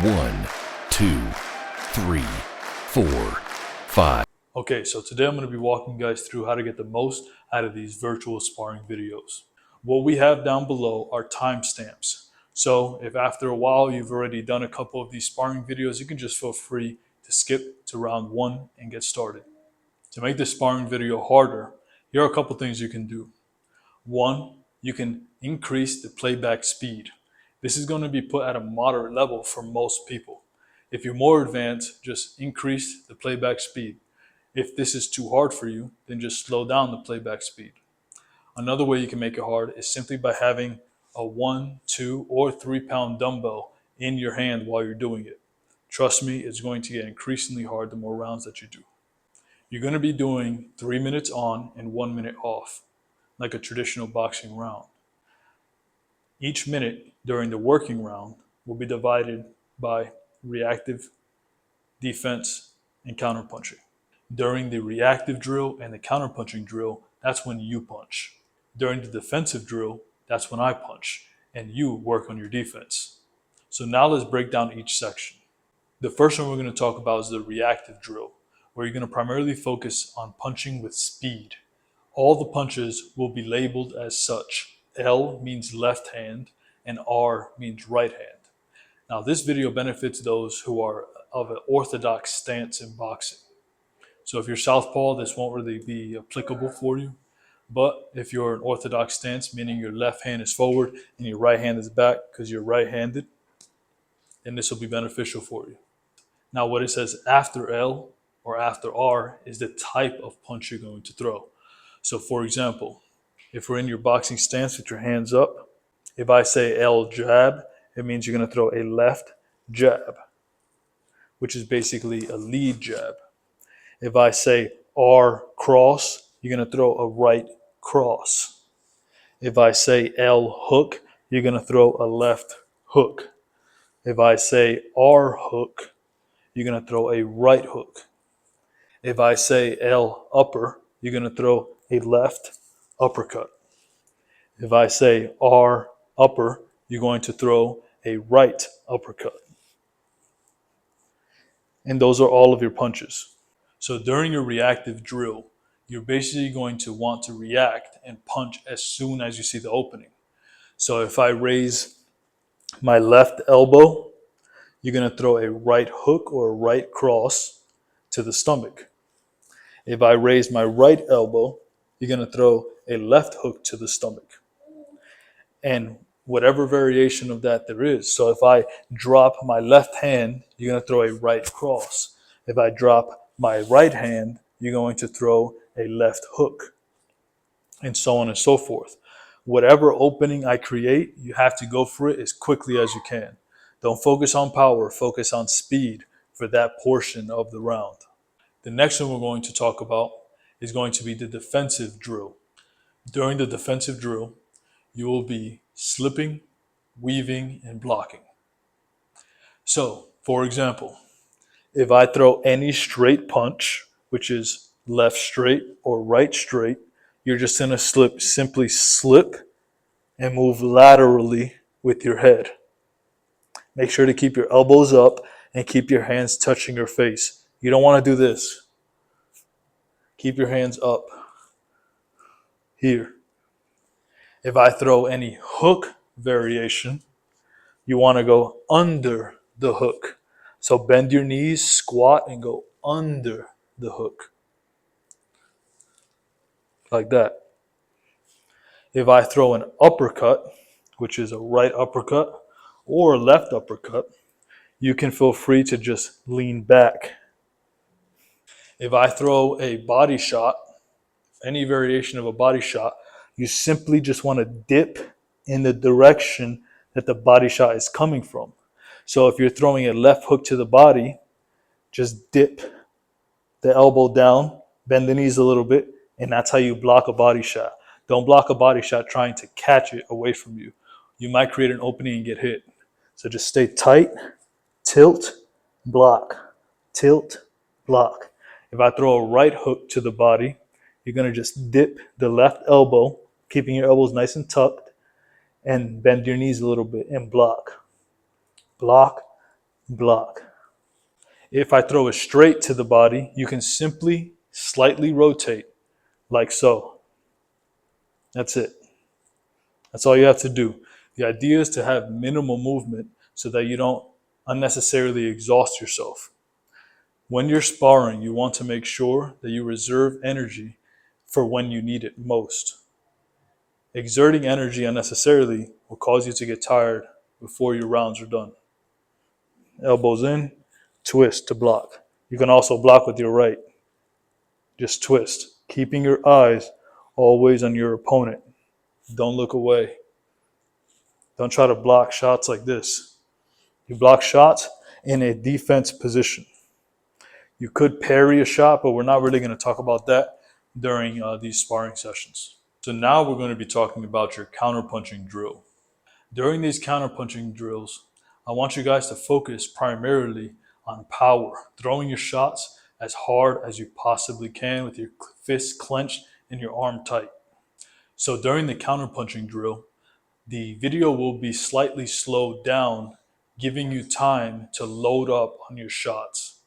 1, 2, 3, 4, 5. Okay, so today I'm going to be walking you guys through how to get the most out of these virtual sparring videos. What we have down below are timestamps. So if after a while you've already done a couple of these sparring videos, you can just feel free to skip to round 1 and get started. To make this sparring video harder, here are a couple things you can do. 1, you can increase the playback speed. This is going to be put at a moderate level for most people. If you're more advanced, just increase the playback speed. If this is too hard for you, then just slow down the playback speed. Another way you can make it hard is simply by having a 1, 2, or 3 pound dumbbell in your hand while you're doing it. Trust me, it's going to get increasingly hard the more rounds that you do. You're going to be doing 3 minutes on and 1 minute off, like a traditional boxing round. Each minute during the working round will be divided by reactive, defense, and counterpunching. During the reactive drill and the counterpunching drill, that's when you punch. During the defensive drill, that's when I punch, and you work on your defense. So now let's break down each section. The first one we're going to talk about is the reactive drill, where you're going to primarily focus on punching with speed. All the punches will be labeled as such. L means left hand, and R means right hand. Now this video benefits those who are of an orthodox stance in boxing. So if you're southpaw, this won't really be applicable for you. But if you're an orthodox stance, meaning your left hand is forward and your right hand is back because you're right-handed, then this will be beneficial for you. Now what it says after L or after R is the type of punch you're going to throw. So for example, if we're in your boxing stance with your hands up, if I say L jab, it means you're going to throw a left jab, which is basically a lead jab. If I say R cross, you're going to throw a right cross. If I say L hook, you're going to throw a left hook. If I say R hook, you're going to throw a right hook. If I say L upper, you're going to throw a left uppercut. If I say R upper, you're going to throw a right uppercut. And those are all of your punches. So during your reactive drill, you're basically going to want to react and punch as soon as you see the opening. So if I raise my left elbow, you're going to throw a right hook or a right cross to the stomach. If I raise my right elbow, you're going to throw a left hook to the stomach. And whatever variation of that there is. So if I drop my left hand, you're going to throw a right cross. If I drop my right hand, you're going to throw a left hook, and so on and so forth. Whatever opening I create, you have to go for it as quickly as you can. Don't focus on power, focus on speed for that portion of the round. The next one we're going to talk about is going to be the defensive drill. During the defensive drill, you will be slipping, weaving, and blocking. So, for example, if I throw any straight punch, which is left straight or right straight, you're just going to simply slip and move laterally with your head. Make sure to keep your elbows up and keep your hands touching your face. You don't want to do this. Keep your hands up here. If I throw any hook variation, you want to go under the hook. So bend your knees, squat, and go under the hook. Like that. If I throw an uppercut, which is a right uppercut or a left uppercut, you can feel free to just lean back. If I throw a body shot, any variation of a body shot, you simply just want to dip in the direction that the body shot is coming from. So if you're throwing a left hook to the body, just dip the elbow down, bend the knees a little bit, and that's how you block a body shot. Don't block a body shot trying to catch it away from you. You might create an opening and get hit. So just stay tight, tilt, block, tilt, block. If I throw a right hook to the body, you're going to just dip the left elbow, keeping your elbows nice and tucked, and bend your knees a little bit and block. Block, block. If I throw it straight to the body, you can simply slightly rotate like so. That's it. That's all you have to do. The idea is to have minimal movement so that you don't unnecessarily exhaust yourself. When you're sparring, you want to make sure that you reserve energy for when you need it most. Exerting energy unnecessarily will cause you to get tired before your rounds are done. Elbows in, twist to block. You can also block with your right. Just twist, keeping your eyes always on your opponent. Don't look away. Don't try to block shots like this. You block shots in a defense position. You could parry a shot, but we're not really going to talk about that during these sparring sessions. So now we're going to be talking about your counterpunching drill. During these counterpunching drills, I want you guys to focus primarily on power, throwing your shots as hard as you possibly can with your fist clenched and your arm tight. So during the counterpunching drill, the video will be slightly slowed down, giving you time to load up on your shots.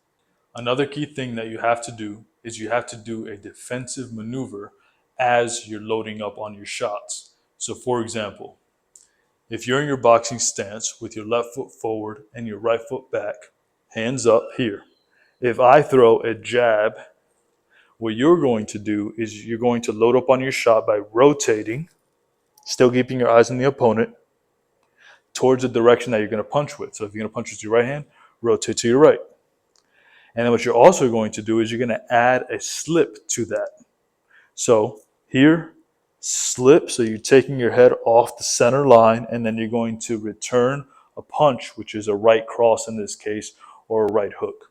Another key thing that you have to do is you have to do a defensive maneuver as you're loading up on your shots. So for example, if you're in your boxing stance with your left foot forward and your right foot back, hands up here. If I throw a jab, what you're going to do is you're going to load up on your shot by rotating, still keeping your eyes on the opponent, towards the direction that you're going to punch with. So if you're going to punch with your right hand, rotate to your right. And then what you're also going to do is you're going to add a slip to that. So here, slip, so you're taking your head off the center line, and then you're going to return a punch, which is a right cross in this case, or a right hook.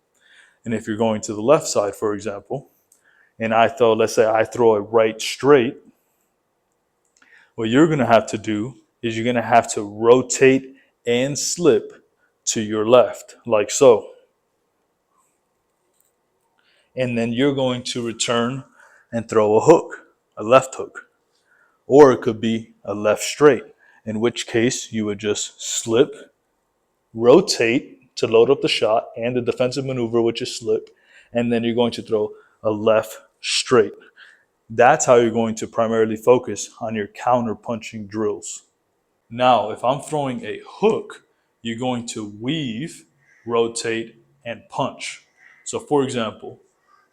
And if you're going to the left side, for example, and let's say I throw a right straight, what you're going to have to do is you're going to have to rotate and slip to your left, like so. And then you're going to return and throw a hook, a left hook. Or it could be a left straight, in which case you would just slip, rotate to load up the shot and the defensive maneuver, which is slip, and then you're going to throw a left straight. That's how you're going to primarily focus on your counter punching drills. Now, if I'm throwing a hook, you're going to weave, rotate, and punch. So for example,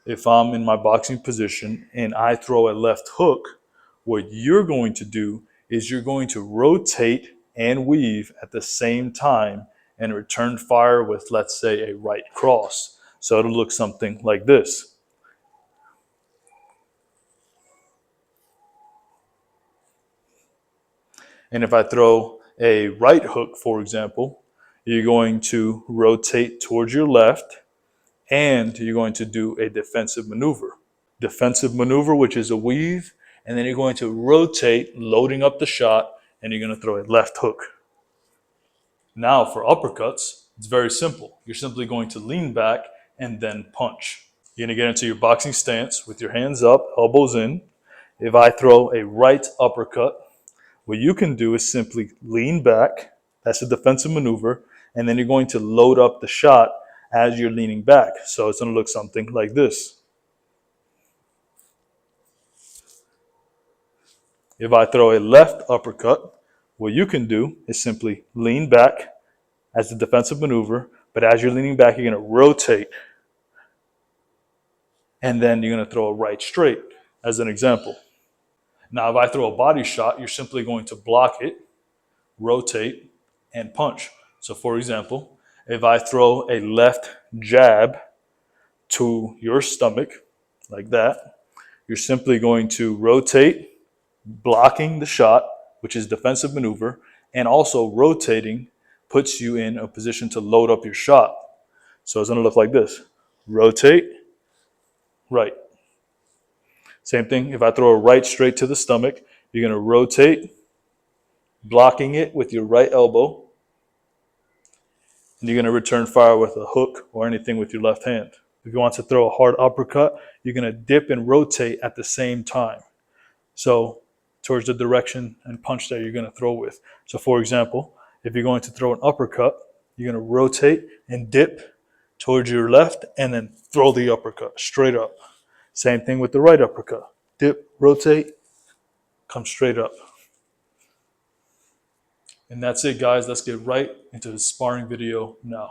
if I'm in my boxing position and I throw a left hook, what you're going to do is you're going to rotate and weave at the same time and return fire with, let's say, a right cross. So it'll look something like this. And if I throw a right hook, for example, you're going to rotate towards your left and you're going to do a defensive maneuver. Defensive maneuver, which is a weave, and then you're going to rotate, loading up the shot, and you're going to throw a left hook. Now for uppercuts, it's very simple. You're simply going to lean back and then punch. You're going to get into your boxing stance with your hands up, elbows in. If I throw a right uppercut, what you can do is simply lean back. That's a defensive maneuver. And then you're going to load up the shot as you're leaning back. So it's going to look something like this. If I throw a left uppercut, what you can do is simply lean back as a defensive maneuver. But as you're leaning back, you're going to rotate. And then you're going to throw a right straight as an example. Now, if I throw a body shot, you're simply going to block it, rotate, and punch. So for example, if I throw a left jab to your stomach, like that, you're simply going to rotate, blocking the shot, which is defensive maneuver, and also rotating puts you in a position to load up your shot. So it's going to look like this. Rotate, right. Same thing, if I throw a right straight to the stomach, you're going to rotate, blocking it with your right elbow, and you're going to return fire with a hook or anything with your left hand. If you want to throw a hard uppercut, you're going to dip and rotate at the same time. So towards the direction and punch that you're going to throw with. So for example, if you're going to throw an uppercut, You're going to rotate and dip towards your left and then throw the uppercut straight up. Same thing with the right uppercut. Dip, rotate, come straight up. And that's it, guys. Let's get right into the sparring video now.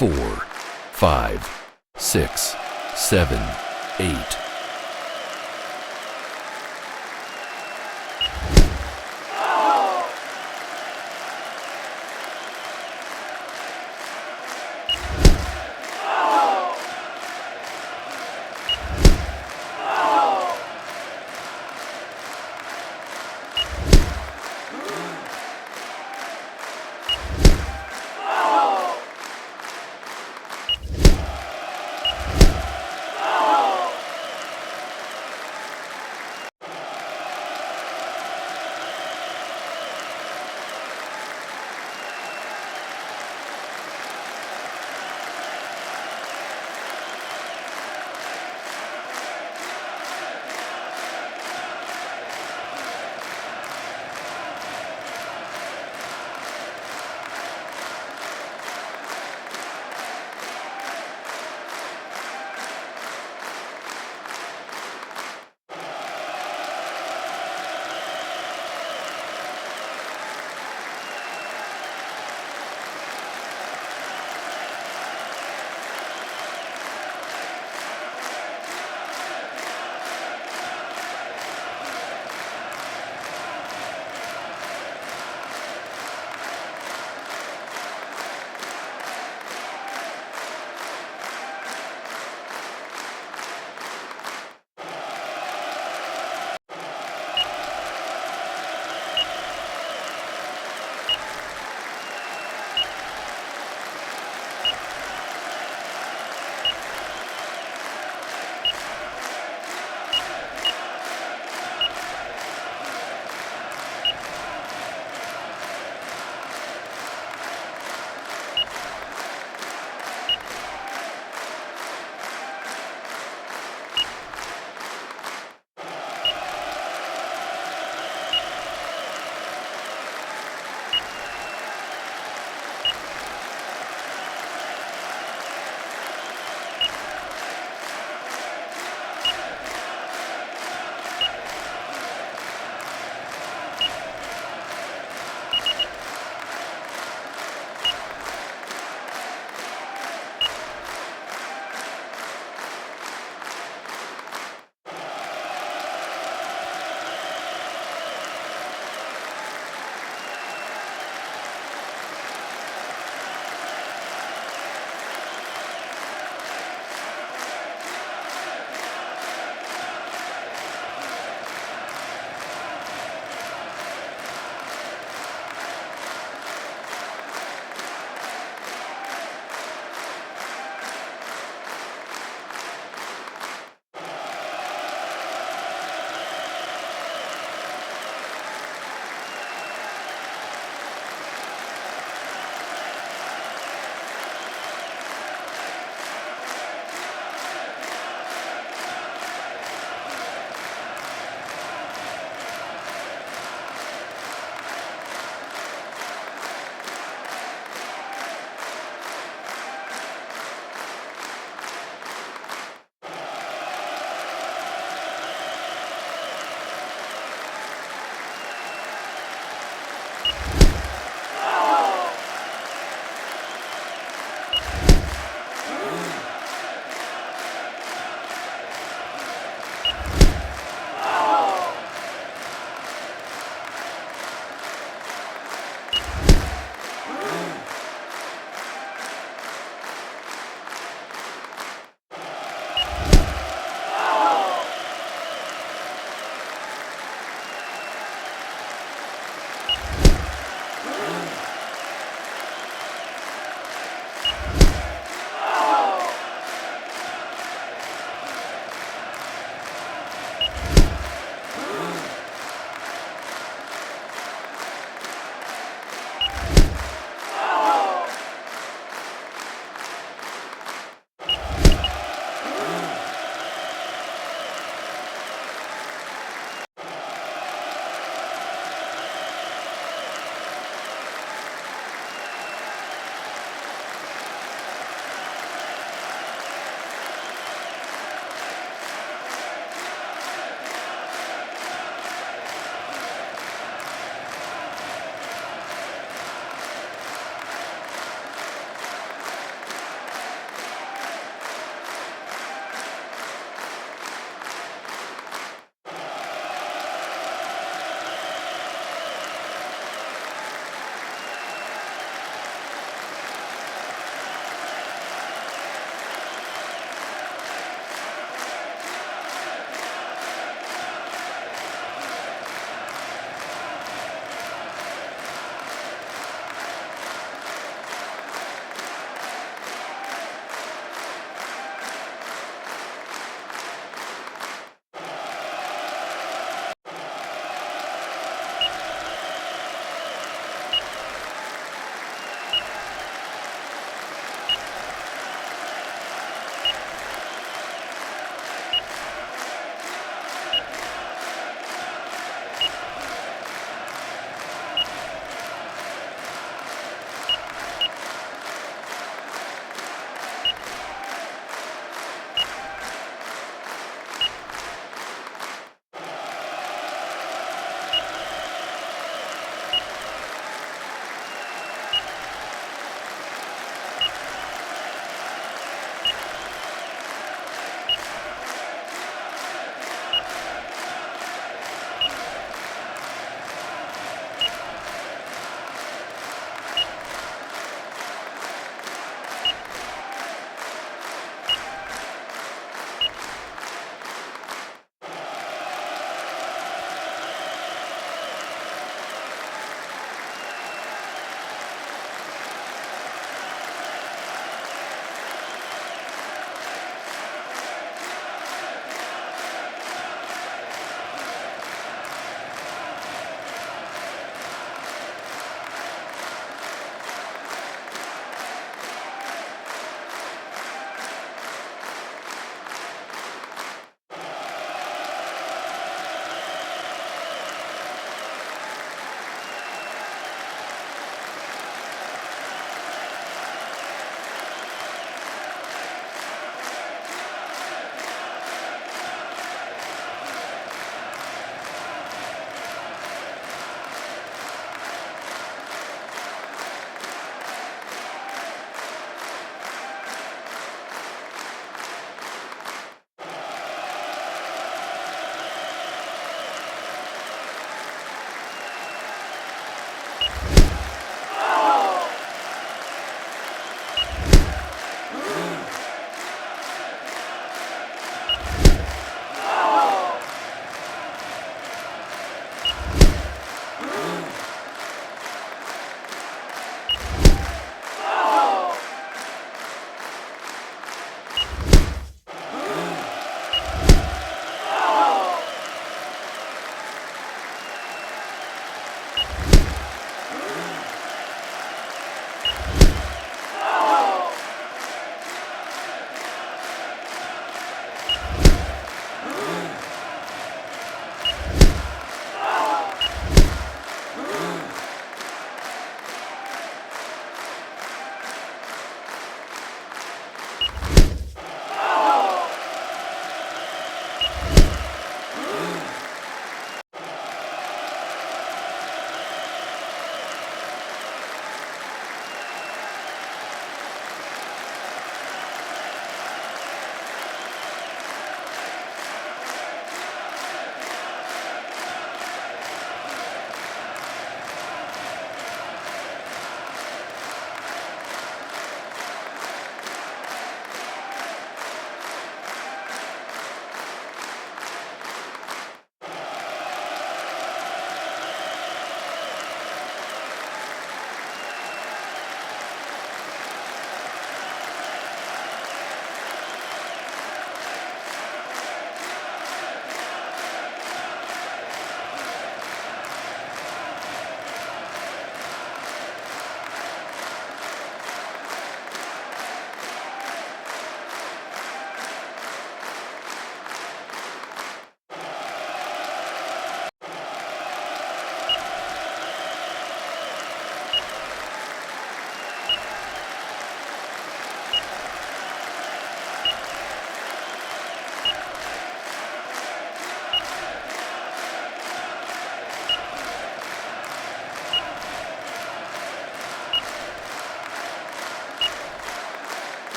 4, 5, 6, 7, 8.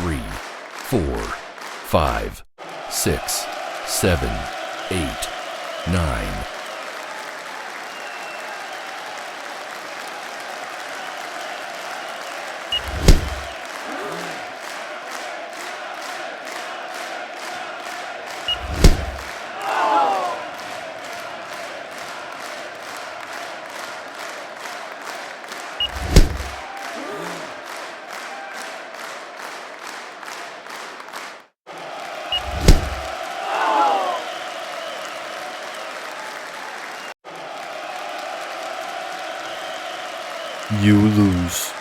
3, 4, 5, 6, 7, 8, 9. You lose.